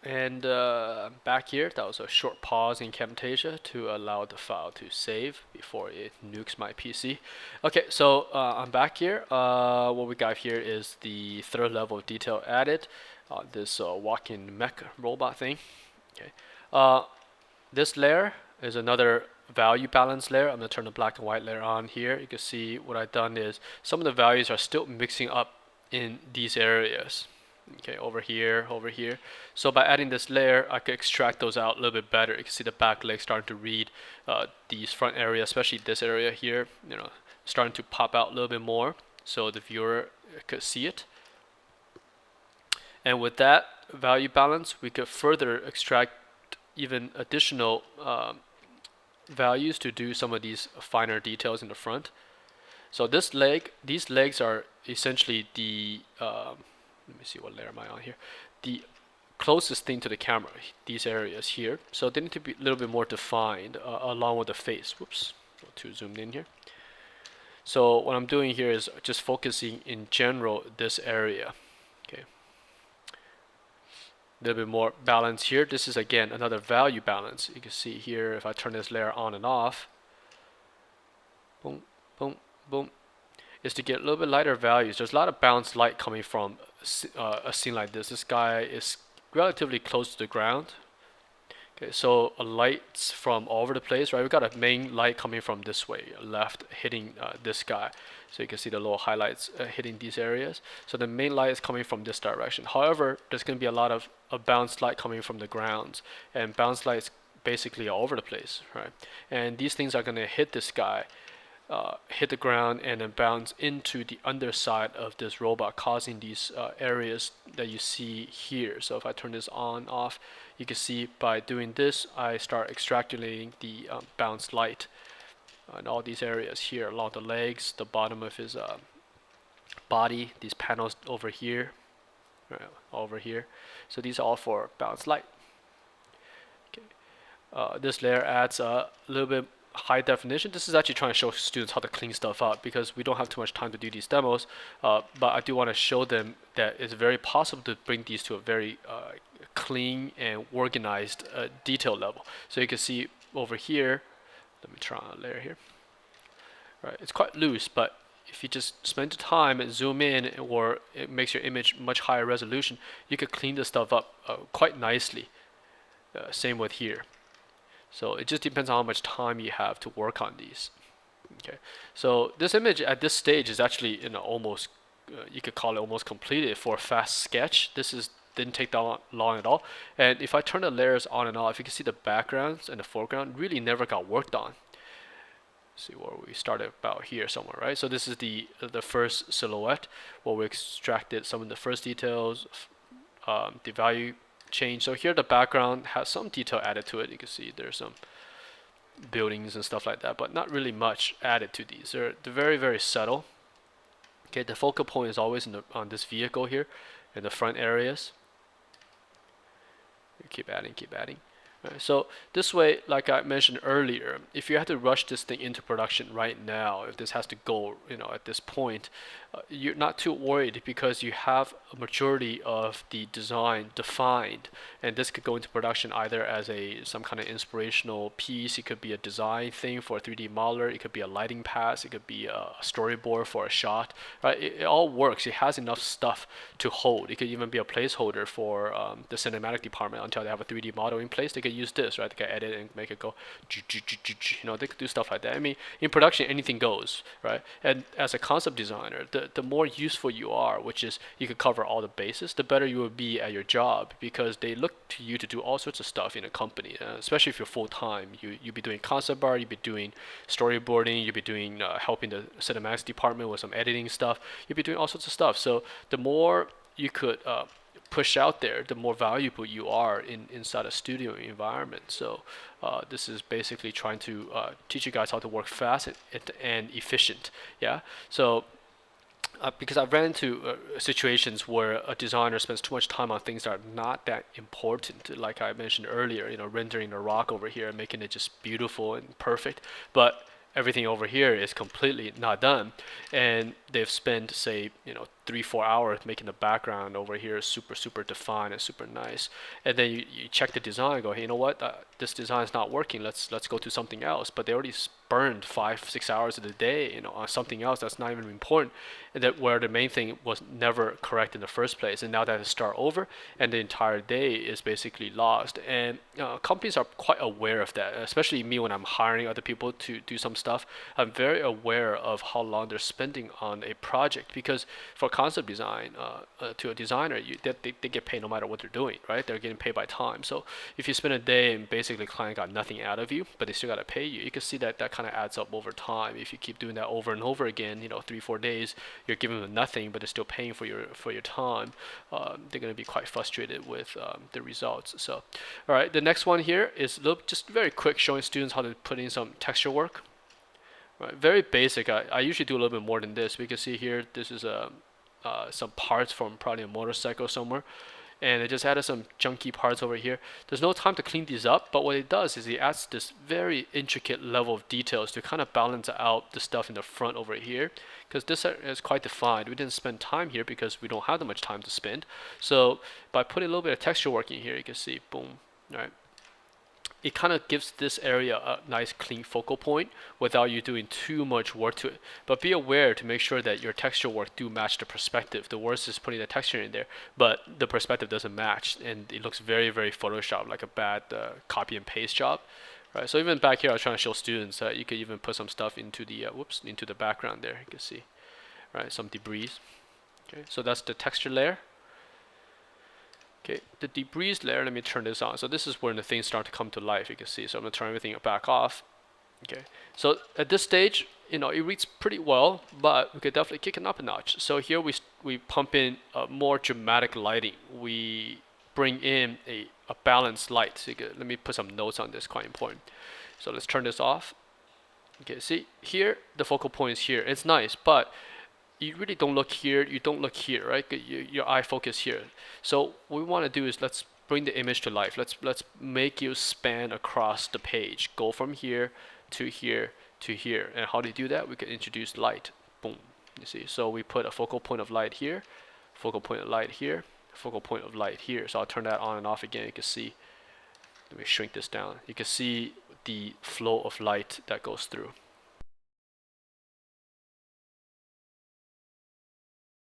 And back here, that was a short pause in Camtasia to allow the file to save before it nukes my PC. Okay, so I'm back here. What we got here is the third level of detail added. This walking mech robot thing. Okay, uh, this layer is another value balance layer. I'm gonna turn the black and white layer on here. You can see what I've done is some of the values are still mixing up in these areas. Okay, over here, over here. So by adding this layer, I could extract those out a little bit better. You can see the back leg starting to read these front areas, especially this area here, starting to pop out a little bit more so the viewer could see it. And with that value balance, we could further extract even additional values to do some of these finer details in the front. So these legs are essentially the let me see what layer am I on here. The closest thing to the camera, these areas here. So they need to be a little bit more defined along with the face. Whoops, too zoomed in here. So what I'm doing here is just focusing in general this area. Okay. A little bit more balance here. This is again another value balance. You can see here if I turn this layer on and off, boom, boom, boom, is to get a little bit lighter values. There's a lot of balanced light coming from a scene like this. This guy is relatively close to the ground. Okay, so lights from all over the place, right? We've got a main light coming from this way, left, hitting this guy. So you can see the little highlights hitting these areas. So the main light is coming from this direction. However, there's going to be a lot of bounced light coming from the grounds, and bounced lights basically all over the place, right? And these things are going to hit this guy, hit the ground, and then bounce into the underside of this robot, causing these areas that you see here. So if I turn this on, off, you can see by doing this, I start extrapolating the bounced light in all these areas here, along the legs, the bottom of his body, these panels over here, over here. So these are all for bounced light. Okay. This layer adds a little bit high definition. This is actually trying to show students how to clean stuff up because we don't have too much time to do these demos, but I do want to show them that it's very possible to bring these to a very clean and organized detail level. So you can see over here, let me try on a layer here. Right, it's quite loose, but if you just spend the time and zoom in, or it makes your image much higher resolution, you could clean this stuff up quite nicely. Same with here. So it just depends on how much time you have to work on these. Okay, so this image at this stage is actually almost, you could call it almost completed for a fast sketch. This didn't take that long at all. And if I turn the layers on and off, you can see the backgrounds and the foreground really never got worked on. See where we started about here somewhere, right? So this is the first silhouette where we extracted some of the first details, the value change. So here the background has some detail added to it. You can see there's some buildings and stuff like that, but not really much added to these. They're very, very subtle. Okay, the focal point is always on this vehicle here in the front areas. Keep adding, keep adding. Right, so this way, like I mentioned earlier, if you have to rush this thing into production right now, if this has to go, at this point, you're not too worried because you have a majority of the design defined, and this could go into production either as some kind of inspirational piece. It could be a design thing for a 3D modeler. It could be a lighting pass. It could be a storyboard for a shot. Right? It all works. It has enough stuff to hold. It could even be a placeholder for the cinematic department until they have a 3D model in place. They could use this, right? They could edit and make it go, they could do stuff like that. I mean, in production, anything goes, right? And as a concept designer, the more useful you are, which is you could cover all the bases, the better you will be at your job because they look to you to do all sorts of stuff in a company, especially if you're full-time. You'll be doing concept art, you'll be doing storyboarding, you'll be doing helping the cinematics department with some editing stuff. You'll be doing all sorts of stuff. So the more you could push out there, the more valuable you are inside a studio environment. So this is basically trying to teach you guys how to work fast and efficient. Yeah. So because I've ran into situations where a designer spends too much time on things that are not that important, like I mentioned earlier, rendering a rock over here and making it just beautiful and perfect, but everything over here is completely not done, and they've spent, say, 3-4 hours making the background over here super defined and super nice, and then you check the design and go, hey, you know what, this design is not working, let's go to something else. But they already burned 5-6 hours of the day, on something else that's not even important, and that where the main thing was never correct in the first place, and now they have to start over, and the entire day is basically lost. And companies are quite aware of that, especially me when I'm hiring other people to do some stuff. I'm very aware of how long they're spending on a project, because for concept design, to a designer, they get paid no matter what they're doing, right? They're getting paid by time. So if you spend a day and basically client got nothing out of you, but they still got to pay you, you can see that kind of adds up over time. If you keep doing that over and over again, 3-4 days, you're giving them nothing, but they're still paying for your time. They're going to be quite frustrated with the results. So, all right, the next one here is just very quick, showing students how to put in some texture work. Right, very basic. I usually do a little bit more than this. We can see here, this is some parts from probably a motorcycle somewhere, and it just added some junky parts over here. There's no time to clean these up, but what it does is it adds this very intricate level of details to kind of balance out the stuff in the front over here, because this is quite defined. We didn't spend time here because we don't have that much time to spend. So by putting a little bit of texture work in here, you can see, boom, right? It kind of gives this area a nice clean focal point without you doing too much work to it. But be aware to make sure that your texture work do match the perspective. The worst is putting the texture in there, but the perspective doesn't match, and it looks very Photoshop, like a bad copy and paste job. Right. So even back here, I was trying to show students that you could even put some stuff into the into the background there. You can see, right, some debris. Okay, so that's the texture layer. Okay, the debris layer, let me turn this on. So this is when the things start to come to life, you can see. So I'm going to turn everything back off. Okay, so at this stage, it reads pretty well, but we could definitely kick it up a notch. So here we pump in more dramatic lighting. We bring in a balanced light. So let me put some notes on this, quite important. So let's turn this off. Okay, see here, the focal point is here. It's nice, but you really don't look here, you don't look here, right? Your eye focus here. So what we want to do is let's bring the image to life. Let's make you span across the page. Go from here to here to here. And how do you do that? We can introduce light. Boom. You see? So we put a focal point of light here, focal point of light here, focal point of light here. So I'll turn that on and off again. You can see. Let me shrink this down. You can see the flow of light that goes through.